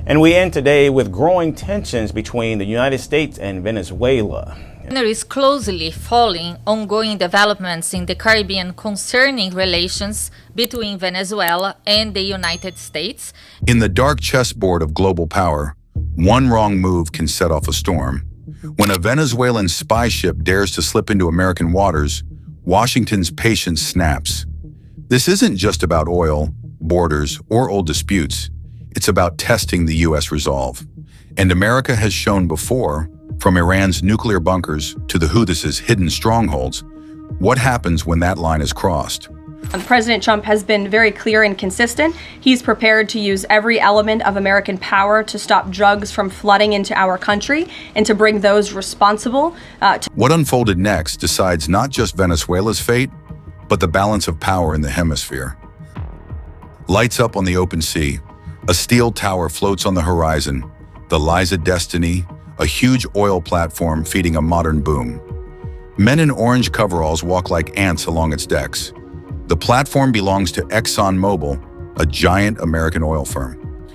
And we end today with growing tensions between the United States and Venezuela. There is closely following ongoing developments in the Caribbean concerning relations between Venezuela and the United States. In the dark chessboard of global power, one wrong move can set off a storm. When a Venezuelan spy ship dares to slip into American waters, Washington's patience snaps. This isn't just about oil, borders, or old disputes. It's about testing the U.S. resolve. And America has shown before, from Iran's nuclear bunkers to the Houthis' hidden strongholds, what happens when that line is crossed. President Trump has been very clear and consistent. He's prepared to use every element of American power to stop drugs from flooding into our country and to bring those responsible. What unfolded next decides not just Venezuela's fate, but the balance of power in the hemisphere. Lights up on the open sea, a steel tower floats on the horizon, the Liza Destiny, a huge oil platform feeding a modern boom. Men in orange coveralls walk like ants along its decks. The platform belongs to ExxonMobil, a giant American oil firm.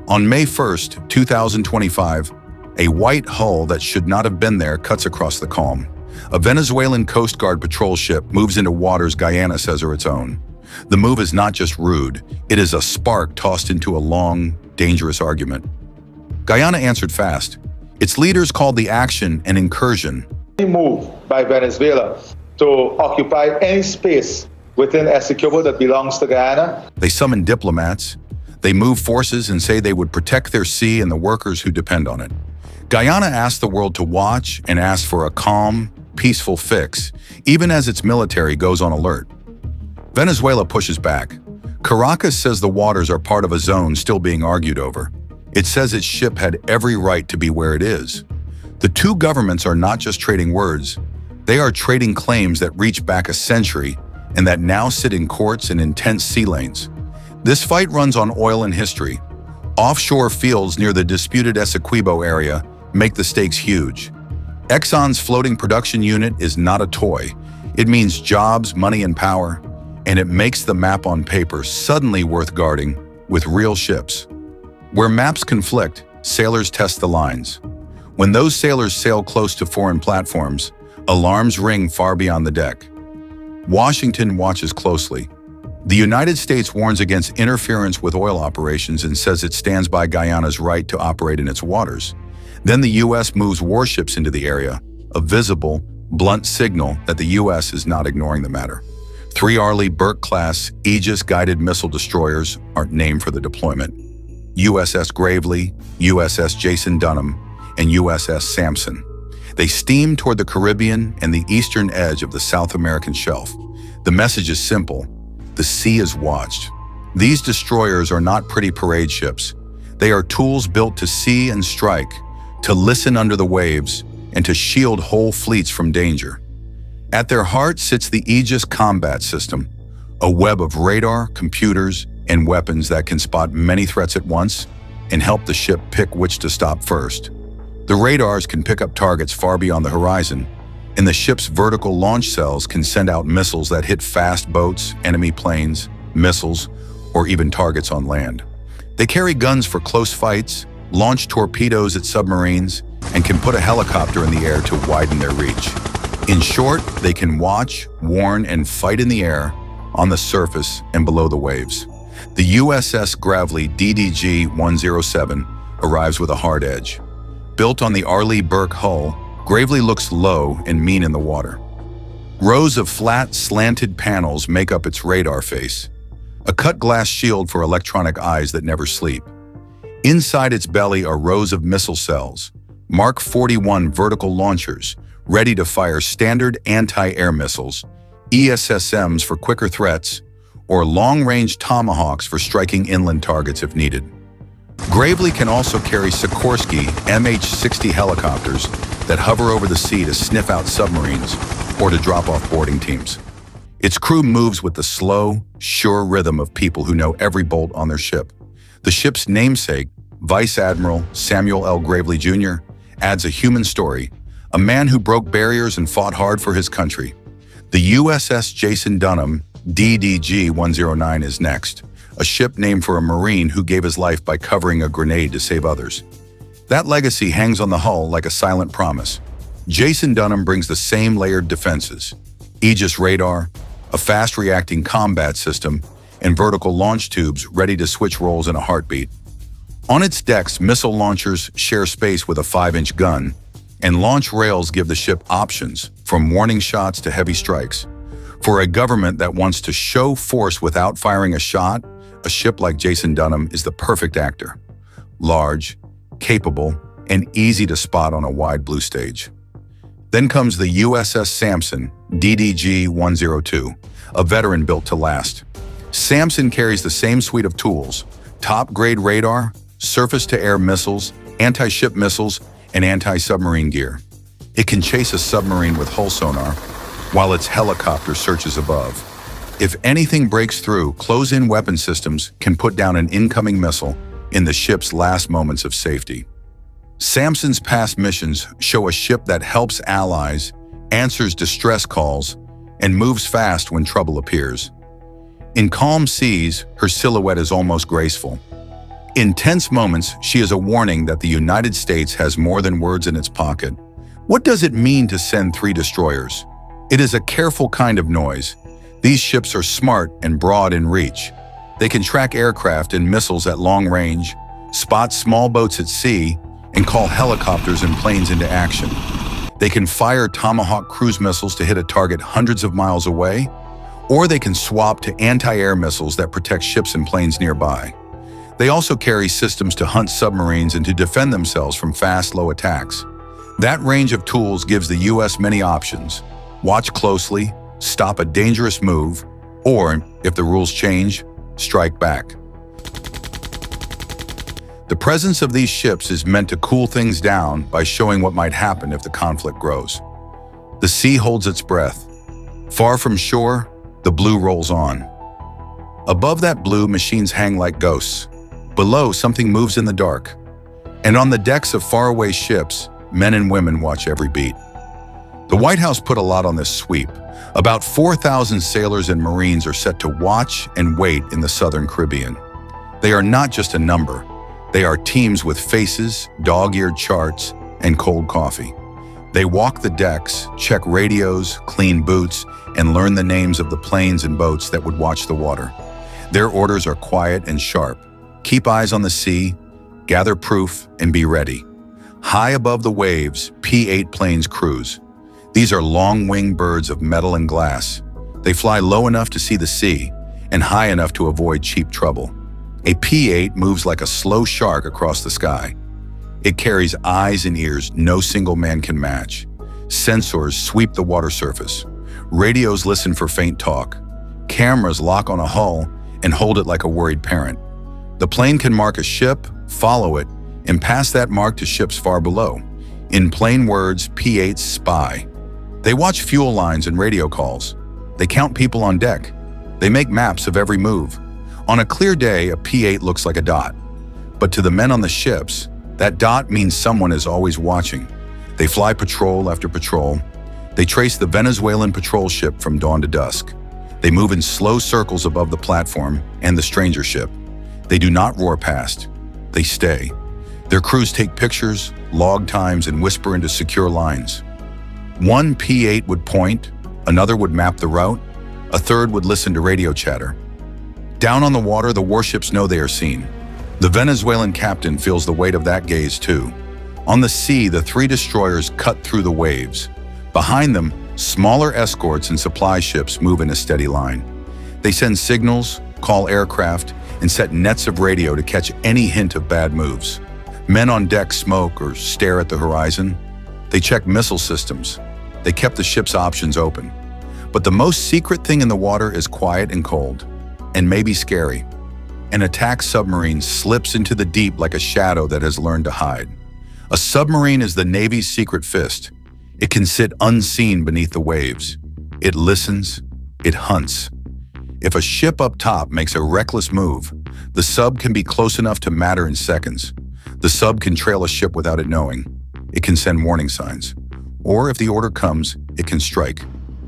On May 1st, 2025, a white hull that should not have been there cuts across the calm. A Venezuelan Coast Guard patrol ship moves into waters Guyana says are its own. The move is not just rude, it is a spark tossed into a long, dangerous argument. Guyana answered fast. Its leaders called the action an incursion. Any move by Venezuela to occupy any space within Essequibo that belongs to Guyana. They summon diplomats. They move forces and say they would protect their sea and the workers who depend on it. Guyana asked the world to watch and asked for a calm, peaceful fix, even as its military goes on alert. Venezuela pushes back. Caracas says the waters are part of a zone still being argued over. It says its ship had every right to be where it is. The two governments are not just trading words, they are trading claims that reach back a century and that now sit in courts and intense sea lanes. This fight runs on oil and history. Offshore fields near the disputed Essequibo area make the stakes huge. Exxon's floating production unit is not a toy. It means jobs, money, and power, and it makes the map on paper suddenly worth guarding with real ships. Where maps conflict, sailors test the lines. When those sailors sail close to foreign platforms, alarms ring far beyond the deck. Washington watches closely. The United States warns against interference with oil operations and says it stands by Guyana's right to operate in its waters. Then the U.S. moves warships into the area, a visible, blunt signal that the U.S. is not ignoring the matter. 3 Arleigh Burke-class Aegis-guided missile destroyers aren't named for the deployment. USS Gravely, USS Jason Dunham, and USS Sampson. They steam toward the Caribbean and the eastern edge of the South American shelf. The message is simple. The sea is watched. These destroyers are not pretty parade ships. They are tools built to see and strike, to listen under the waves, and to shield whole fleets from danger. At their heart sits the Aegis combat system, a web of radar, computers, and weapons that can spot many threats at once and help the ship pick which to stop first. The radars can pick up targets far beyond the horizon, and the ship's vertical launch cells can send out missiles that hit fast boats, enemy planes, missiles, or even targets on land. They carry guns for close fights, launch torpedoes at submarines, and can put a helicopter in the air to widen their reach. In short, they can watch, warn, and fight in the air, on the surface, and below the waves. The USS Gravely DDG-107 arrives with a hard edge. Built on the Arleigh Burke hull, Gravely looks low and mean in the water. Rows of flat, slanted panels make up its radar face, a cut-glass shield for electronic eyes that never sleep. Inside its belly are rows of missile cells, Mark 41 vertical launchers, ready to fire standard anti-air missiles, ESSMs for quicker threats, or long-range Tomahawks for striking inland targets if needed. Gravely can also carry Sikorsky MH-60 helicopters that hover over the sea to sniff out submarines or to drop off boarding teams. Its crew moves with the slow, sure rhythm of people who know every bolt on their ship. The ship's namesake, Vice Admiral Samuel L. Gravely Jr., adds a human story, a man who broke barriers and fought hard for his country. The USS Jason Dunham DDG-109 is next, a ship named for a Marine who gave his life by covering a grenade to save others. That legacy hangs on the hull like a silent promise. Jason Dunham brings the same layered defenses: Aegis radar, a fast-reacting combat system, and vertical launch tubes ready to switch roles in a heartbeat. On its decks, missile launchers share space with a 5-inch gun, and launch rails give the ship options, from warning shots to heavy strikes. For a government that wants to show force without firing a shot, a ship like Jason Dunham is the perfect actor. Large, capable, and easy to spot on a wide blue stage. Then comes the USS Samson, DDG-102, a veteran built to last. Samson carries the same suite of tools: top-grade radar, surface-to-air missiles, anti-ship missiles, and anti-submarine gear. It can chase a submarine with hull sonar, while its helicopter searches above. If anything breaks through, close-in weapon systems can put down an incoming missile in the ship's last moments of safety. Samson's past missions show a ship that helps allies, answers distress calls, and moves fast when trouble appears. In calm seas, her silhouette is almost graceful. In tense moments, she is a warning that the United States has more than words in its pocket. What does it mean to send 3 destroyers? It is a careful kind of noise. These ships are smart and broad in reach. They can track aircraft and missiles at long range, spot small boats at sea, and call helicopters and planes into action. They can fire Tomahawk cruise missiles to hit a target hundreds of miles away, or they can swap to anti-air missiles that protect ships and planes nearby. They also carry systems to hunt submarines and to defend themselves from fast, low attacks. That range of tools gives the U.S. many options: watch closely, stop a dangerous move, or, if the rules change, strike back. The presence of these ships is meant to cool things down by showing what might happen if the conflict grows. The sea holds its breath. Far from shore, the blue rolls on. Above that blue, machines hang like ghosts. Below, something moves in the dark. And on the decks of faraway ships, men and women watch every beat. The White House put a lot on this sweep. About 4,000 sailors and Marines are set to watch and wait in the Southern Caribbean. They are not just a number. They are teams with faces, dog-eared charts, and cold coffee. They walk the decks, check radios, clean boots, and learn the names of the planes and boats that would watch the water. Their orders are quiet and sharp. Keep eyes on the sea, gather proof, and be ready. High above the waves, P-8 planes cruise. These are long-winged birds of metal and glass. They fly low enough to see the sea and high enough to avoid cheap trouble. A P-8 moves like a slow shark across the sky. It carries eyes and ears no single man can match. Sensors sweep the water surface. Radios listen for faint talk. Cameras lock on a hull and hold it like a worried parent. The plane can mark a ship, follow it, and pass that mark to ships far below. In plain words, P-8s spy. They watch fuel lines and radio calls. They count people on deck. They make maps of every move. On a clear day, a P-8 looks like a dot. But to the men on the ships, that dot means someone is always watching. They fly patrol after patrol. They trace the Venezuelan patrol ship from dawn to dusk. They move in slow circles above the platform and the stranger ship. They do not roar past. They stay. Their crews take pictures, log times, and whisper into secure lines. One P-8 would point, another would map the route, a third would listen to radio chatter. Down on the water, the warships know they are seen. The Venezuelan captain feels the weight of that gaze too. On the sea, the 3 destroyers cut through the waves. Behind them, smaller escorts and supply ships move in a steady line. They send signals, call aircraft, and set nets of radio to catch any hint of bad moves. Men on deck smoke or stare at the horizon. They check missile systems. They kept the ship's options open. But the most secret thing in the water is quiet and cold, and maybe scary. An attack submarine slips into the deep like a shadow that has learned to hide. A submarine is the Navy's secret fist. It can sit unseen beneath the waves. It listens. It hunts. If a ship up top makes a reckless move, the sub can be close enough to matter in seconds. The sub can trail a ship without it knowing. It can send warning signs. Or if the order comes, it can strike.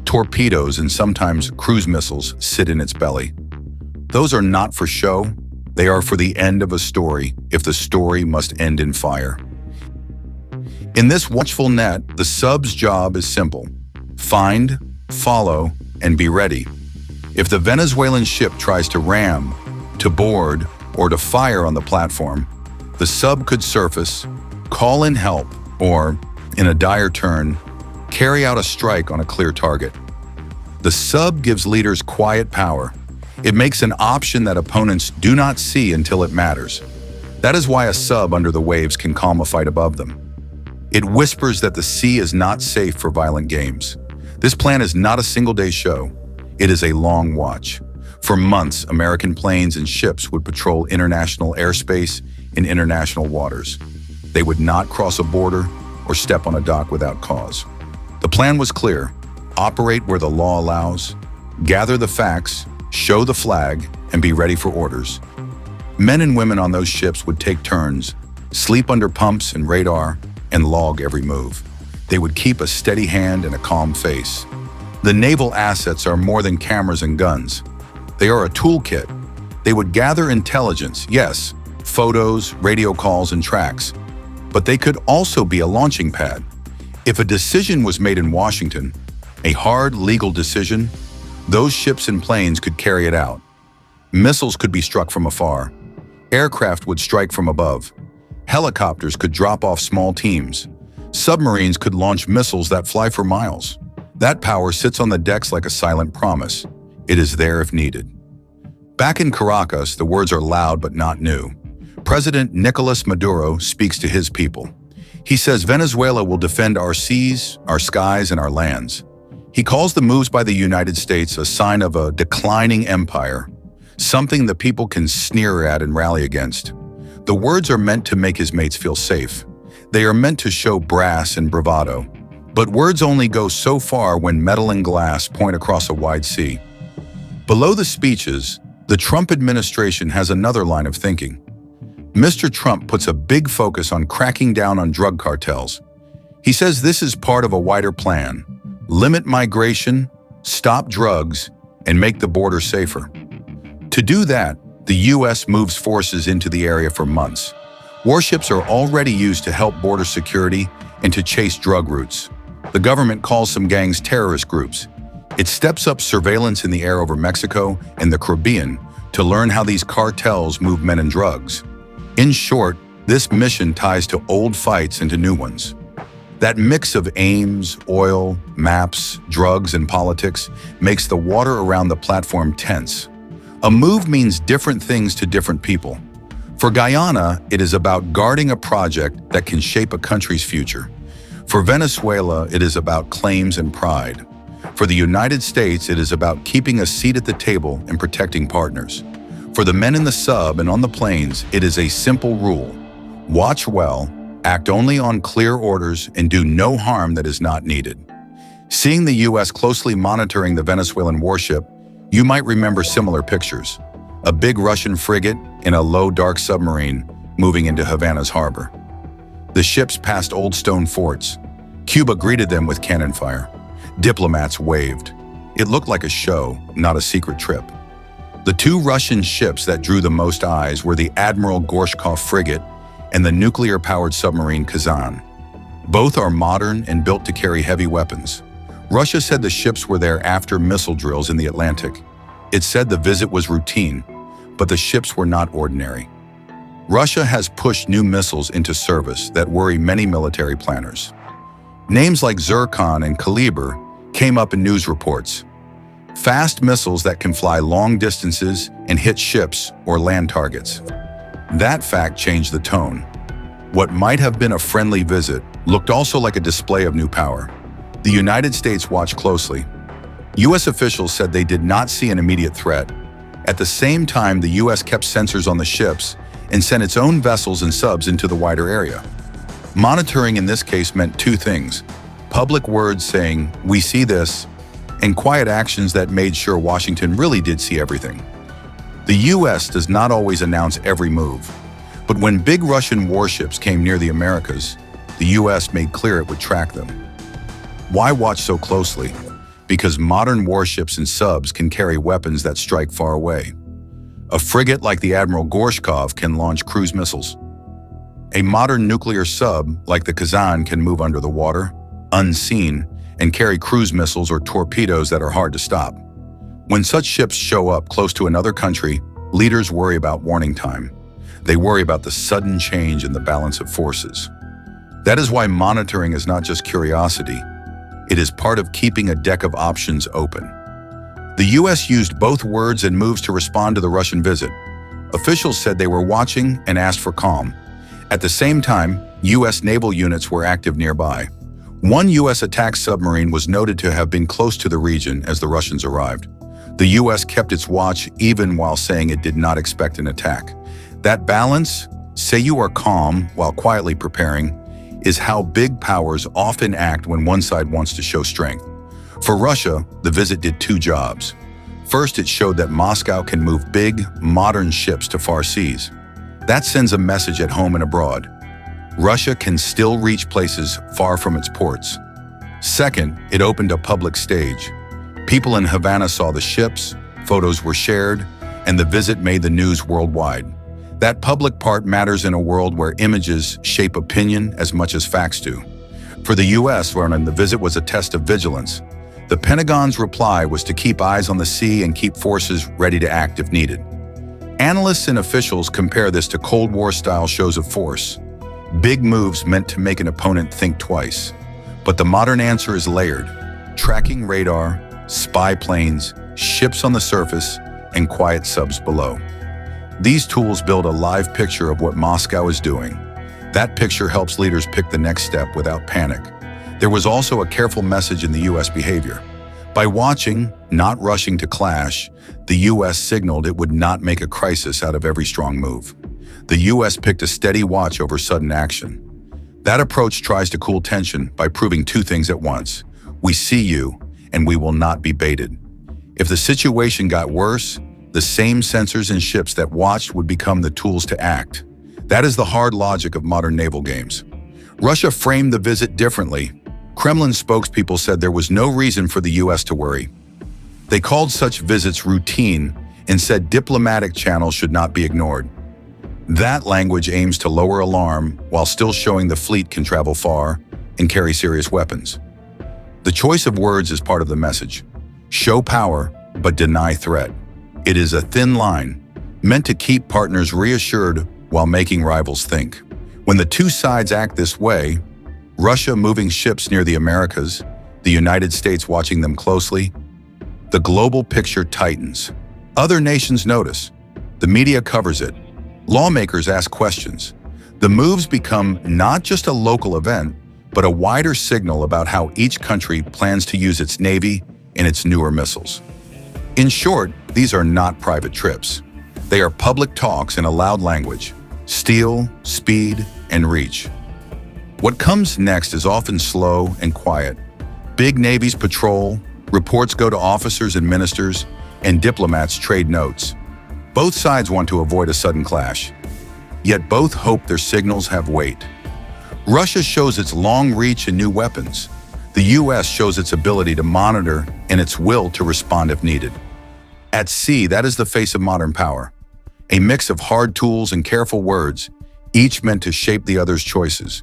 Torpedoes and sometimes cruise missiles sit in its belly. Those are not for show. They are for the end of a story, if the story must end in fire. In this watchful net, the sub's job is simple. Find, follow, and be ready. If the Venezuelan ship tries to ram, to board, or to fire on the platform, the sub could surface, call in help, or, in a dire turn, carry out a strike on a clear target. The sub gives leaders quiet power. It makes an option that opponents do not see until it matters. That is why a sub under the waves can calm a fight above them. It whispers that the sea is not safe for violent games. This plan is not a single-day show. It is a long watch. For months, American planes and ships would patrol international airspace in international waters. They would not cross a border or step on a dock without cause. The plan was clear: operate where the law allows, gather the facts, show the flag, and be ready for orders. Men and women on those ships would take turns, sleep under pumps and radar, and log every move. They would keep a steady hand and a calm face. The naval assets are more than cameras and guns. They are a toolkit. They would gather intelligence, yes, photos, radio calls, and tracks. But they could also be a launching pad. If a decision was made in Washington, a hard legal decision, those ships and planes could carry it out. Missiles could be struck from afar. Aircraft would strike from above. Helicopters could drop off small teams. Submarines could launch missiles that fly for miles. That power sits on the decks like a silent promise. It is there if needed. Back in Caracas, the words are loud but not new. President Nicolas Maduro speaks to his people. He says Venezuela will defend our seas, our skies, and our lands. He calls the moves by the United States a sign of a declining empire, something the people can sneer at and rally against. The words are meant to make his mates feel safe. They are meant to show brass and bravado. But words only go so far when metal and glass point across a wide sea. Below the speeches, the Trump administration has another line of thinking. Mr. Trump puts a big focus on cracking down on drug cartels. He says this is part of a wider plan: limit migration, stop drugs, and make the border safer. To do that, the U.S. moves forces into the area for months. Warships are already used to help border security and to chase drug routes. The government calls some gangs terrorist groups. It steps up surveillance in the air over Mexico and the Caribbean to learn how these cartels move men and drugs. In short, this mission ties to old fights into new ones. That mix of aims, oil, maps, drugs, and politics makes the water around the platform tense. A move means different things to different people. For Guyana, it is about guarding a project that can shape a country's future. For Venezuela, it is about claims and pride. For the United States, it is about keeping a seat at the table and protecting partners. For the men in the sub and on the planes, it is a simple rule: watch well, act only on clear orders, and do no harm that is not needed. Seeing the U.S. closely monitoring the Venezuelan warship, you might remember similar pictures. A big Russian frigate and a low, dark submarine moving into Havana's harbor. The ships passed old stone forts. Cuba greeted them with cannon fire. Diplomats waved. It looked like a show, not a secret trip. The two Russian ships that drew the most eyes were the Admiral Gorshkov frigate and the nuclear-powered submarine Kazan. Both are modern and built to carry heavy weapons. Russia said the ships were there after missile drills in the Atlantic. It said the visit was routine, but the ships were not ordinary. Russia has pushed new missiles into service that worry many military planners. Names like Zircon and Kaliber came up in news reports. Fast missiles that can fly long distances and hit ships or land targets. That fact changed the tone. What might have been a friendly visit looked also like a display of new power. The United States watched closely. U.S. officials said they did not see an immediate threat. At the same time, the U.S. kept sensors on the ships and sent its own vessels and subs into the wider area. Monitoring in this case meant two things: public words saying, "We see this," and quiet actions that made sure Washington really did see everything. The U.S. does not always announce every move, but when big Russian warships came near the Americas, the U.S. made clear it would track them. Why watch so closely? Because modern warships and subs can carry weapons that strike far away. A frigate like the Admiral Gorshkov can launch cruise missiles. A modern nuclear sub like the Kazan can move under the water, unseen, and carry cruise missiles or torpedoes that are hard to stop. When such ships show up close to another country, leaders worry about warning time. They worry about the sudden change in the balance of forces. That is why monitoring is not just curiosity. It is part of keeping a deck of options open. The U.S. used both words and moves to respond to the Russian visit. Officials said they were watching and asked for calm. At the same time, U.S. naval units were active nearby. One U.S. attack submarine was noted to have been close to the region as the Russians arrived. The U.S. kept its watch even while saying it did not expect an attack. That balance, say you are calm while quietly preparing, is how big powers often act when one side wants to show strength. For Russia, the visit did two jobs. First, it showed that Moscow can move big, modern ships to far seas. That sends a message at home and abroad. Russia can still reach places far from its ports. Second, it opened a public stage. People in Havana saw the ships, photos were shared, and the visit made the news worldwide. That public part matters in a world where images shape opinion as much as facts do. For the U.S., wherein the visit was a test of vigilance, the Pentagon's reply was to keep eyes on the sea and keep forces ready to act if needed. Analysts and officials compare this to Cold War-style shows of force. Big moves meant to make an opponent think twice. But the modern answer is layered. Tracking radar, spy planes, ships on the surface, and quiet subs below. These tools build a live picture of what Moscow is doing. That picture helps leaders pick the next step without panic. There was also a careful message in the U.S. behavior. By watching, not rushing to clash, the U.S. signaled it would not make a crisis out of every strong move. The U.S. picked a steady watch over sudden action. That approach tries to cool tension by proving two things at once. We see you, and we will not be baited. If the situation got worse, the same sensors and ships that watched would become the tools to act. That is the hard logic of modern naval games. Russia framed the visit differently. Kremlin spokespeople said there was no reason for the U.S. to worry. They called such visits routine and said diplomatic channels should not be ignored. That language aims to lower alarm while still showing the fleet can travel far and carry serious weapons. The choice of words is part of the message. Show power, but deny threat. It is a thin line, meant to keep partners reassured while making rivals think. When the two sides act this way, Russia moving ships near the Americas, the United States watching them closely, the global picture tightens. Other nations notice. The media covers it. Lawmakers ask questions. The moves become not just a local event, but a wider signal about how each country plans to use its navy and its newer missiles. In short, these are not private trips. They are public talks in a loud language: steel, speed, and reach. What comes next is often slow and quiet. Big navies patrol, reports go to officers and ministers, and diplomats trade notes. Both sides want to avoid a sudden clash, yet both hope their signals have weight. Russia shows its long reach and new weapons. The U.S. shows its ability to monitor and its will to respond if needed. At sea, that is the face of modern power. A mix of hard tools and careful words, each meant to shape the other's choices.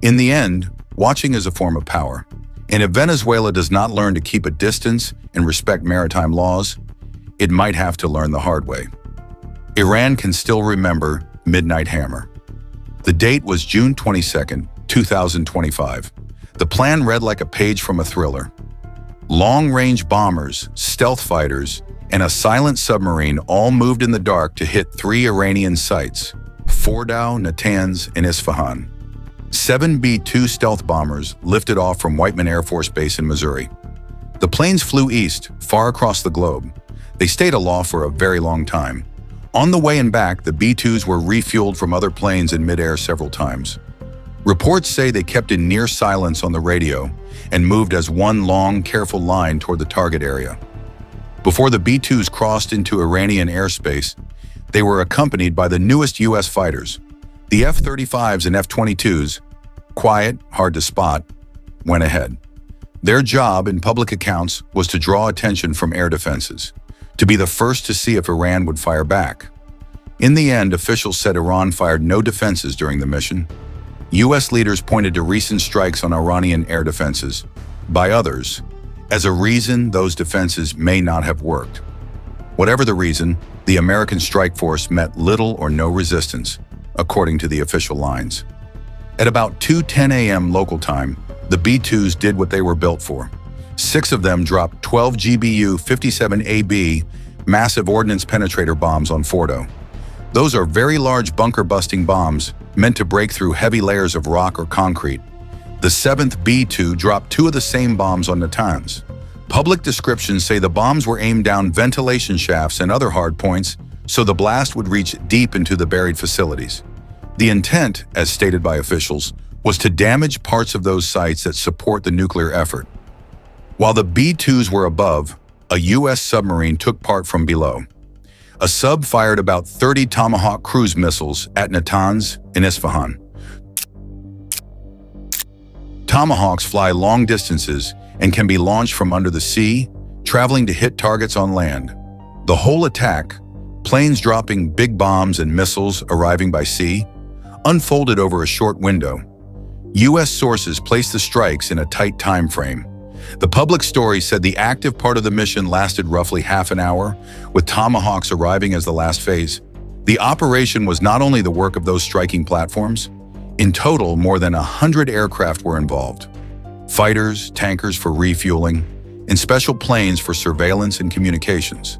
In the end, watching is a form of power. And if Venezuela does not learn to keep a distance and respect maritime laws, it might have to learn the hard way. Iran can still remember Midnight Hammer. The date was June 22, 2025. The plan read like a page from a thriller. Long-range bombers, stealth fighters, and a silent submarine all moved in the dark to hit 3 Iranian sites: Fordow, Natanz, and Isfahan. 7 B-2 stealth bombers lifted off from Whiteman Air Force Base in Missouri. The planes flew east, far across the globe. They stayed aloft for a very long time. On the way and back, the B-2s were refueled from other planes in midair several times. Reports say they kept in near silence on the radio and moved as one long, careful line toward the target area. Before the B-2s crossed into Iranian airspace, they were accompanied by the newest U.S. fighters. The F-35s and F-22s, quiet, hard to spot, went ahead. Their job, in public accounts, was to draw attention from air defenses, to be the first to see if Iran would fire back. In the end, officials said Iran fired no defenses during the mission. U.S. leaders pointed to recent strikes on Iranian air defenses, by others, as a reason those defenses may not have worked. Whatever the reason, the American strike force met little or no resistance, according to the official lines. At about 2:10 a.m. local time, the B-2s did what they were built for. 6 of them dropped 12 GBU 57AB massive ordnance penetrator bombs on Fordo. Those are very large bunker-busting bombs meant to break through heavy layers of rock or concrete. The 7th B-2 dropped 2 of the same bombs on Natanz. Public descriptions say the bombs were aimed down ventilation shafts and other hard points, so the blast would reach deep into the buried facilities. The intent, as stated by officials, was to damage parts of those sites that support the nuclear effort. While the B-2s were above, a U.S. submarine took part from below. A sub fired about 30 Tomahawk cruise missiles at Natanz in Isfahan. Tomahawks fly long distances and can be launched from under the sea, traveling to hit targets on land. The whole attack, planes dropping big bombs and missiles arriving by sea, unfolded over a short window. U.S. sources placed the strikes in a tight time frame. The public story said the active part of the mission lasted roughly half an hour, with Tomahawks arriving as the last phase. The operation was not only the work of those striking platforms. In total, more than 100 aircraft were involved. Fighters, tankers for refueling, and special planes for surveillance and communications.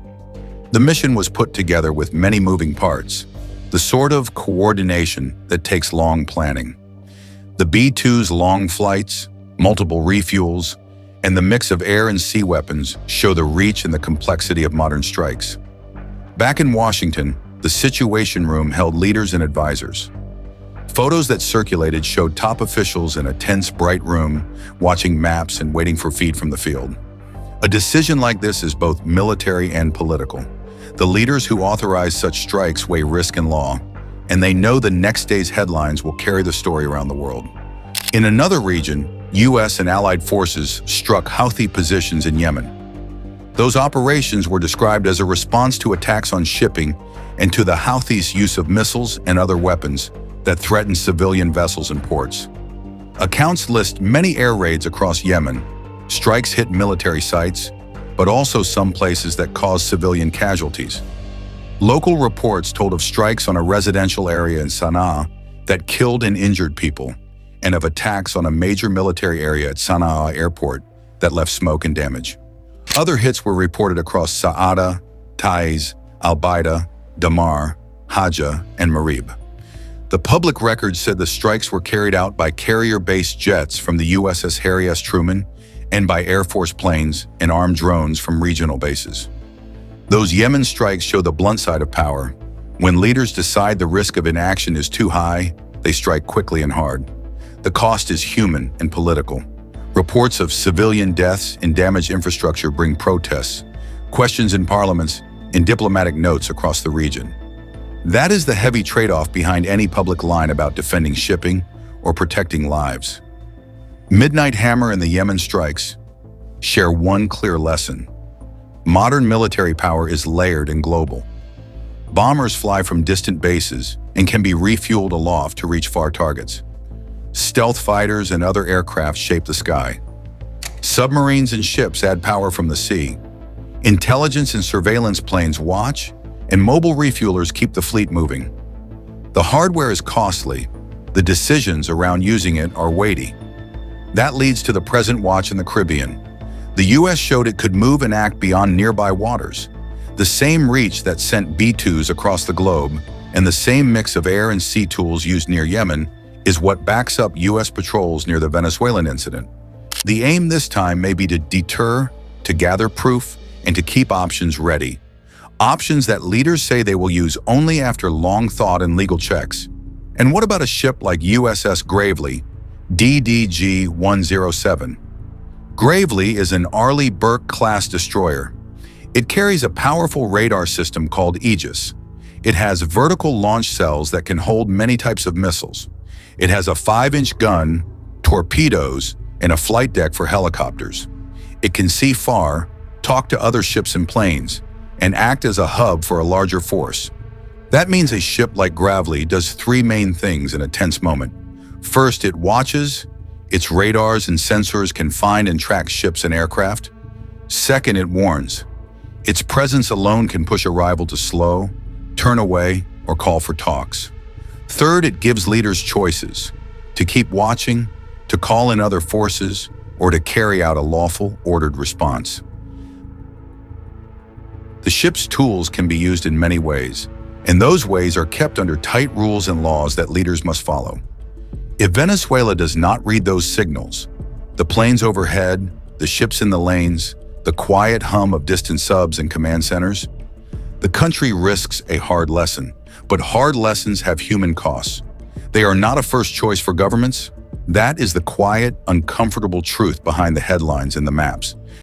The mission was put together with many moving parts, the sort of coordination that takes long planning. The B-2's long flights, multiple refuels, and the mix of air and sea weapons show the reach and the complexity of modern strikes. Back in Washington, the Situation Room held leaders and advisors. Photos that circulated showed top officials in a tense, bright room, watching maps and waiting for feed from the field. A decision like this is both military and political. The leaders who authorize such strikes weigh risk and law, and they know the next day's headlines will carry the story around the world. In another region, U.S. and allied forces struck Houthi positions in Yemen. Those operations were described as a response to attacks on shipping and to the Houthis' use of missiles and other weapons that threatened civilian vessels and ports. Accounts list many air raids across Yemen. Strikes hit military sites, but also some places that caused civilian casualties. Local reports told of strikes on a residential area in Sana'a that killed and injured people, and of attacks on a major military area at Sana'a airport that left smoke and damage. Other hits were reported across Saada, Taiz, Al-Baida, Damar, Haja, and Marib. The public record said the strikes were carried out by carrier-based jets from the USS Harry S. Truman and by Air Force planes and armed drones from regional bases. Those Yemen strikes show the blunt side of power. When leaders decide the risk of inaction is too high, they strike quickly and hard. The cost is human and political. Reports of civilian deaths and damaged infrastructure bring protests, questions in parliaments, and diplomatic notes across the region. That is the heavy trade-off behind any public line about defending shipping or protecting lives. Midnight Hammer and the Yemen strikes share one clear lesson. Modern military power is layered and global. Bombers fly from distant bases and can be refueled aloft to reach far targets. Stealth fighters and other aircraft shape the sky. Submarines and ships add power from the sea. Intelligence and surveillance planes watch, and mobile refuelers keep the fleet moving. The hardware is costly. The decisions around using it are weighty. That leads to the present watch in the Caribbean. The U.S. showed it could move and act beyond nearby waters. The same reach that sent B-2s across the globe and the same mix of air and sea tools used near Yemen is what backs up U.S. patrols near the Venezuelan incident. The aim this time may be to deter, to gather proof, and to keep options ready. Options that leaders say they will use only after long thought and legal checks. And what about a ship like USS Gravely, DDG-107? Gravely is an Arleigh Burke-class destroyer. It carries a powerful radar system called Aegis. It has vertical launch cells that can hold many types of missiles. It has a 5-inch gun, torpedoes, and a flight deck for helicopters. It can see far, talk to other ships and planes, and act as a hub for a larger force. That means a ship like Gravely does three main things in a tense moment. First, it watches. Its radars and sensors can find and track ships and aircraft. Second, it warns. Its presence alone can push a rival to slow, turn away, or call for talks. Third, it gives leaders choices: to keep watching, to call in other forces, or to carry out a lawful, ordered response. The ship's tools can be used in many ways, and those ways are kept under tight rules and laws that leaders must follow. If Venezuela does not read those signals, the planes overhead, the ships in the lanes, the quiet hum of distant subs and command centers, the country risks a hard lesson. But hard lessons have human costs. They are not a first choice for governments. That is the quiet, uncomfortable truth behind the headlines and the maps.